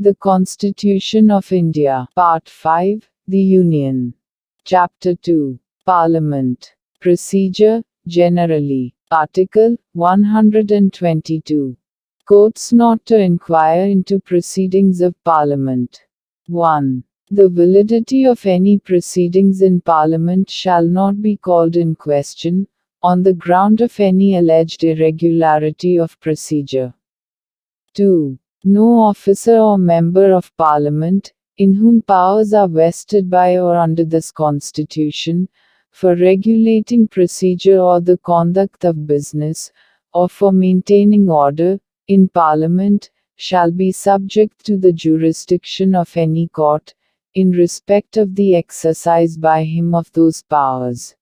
The Constitution of India. Part 5, The Union. Chapter 2, Parliament. Procedure, generally. Article 122. Courts not to inquire into proceedings of Parliament. 1. The validity of any proceedings in Parliament shall not be called in question, on the ground of any alleged irregularity of procedure. 2. No officer or member of Parliament, in whom powers are vested by or under this Constitution, for regulating procedure or the conduct of business, or for maintaining order, in Parliament, shall be subject to the jurisdiction of any court, in respect of the exercise by him of those powers.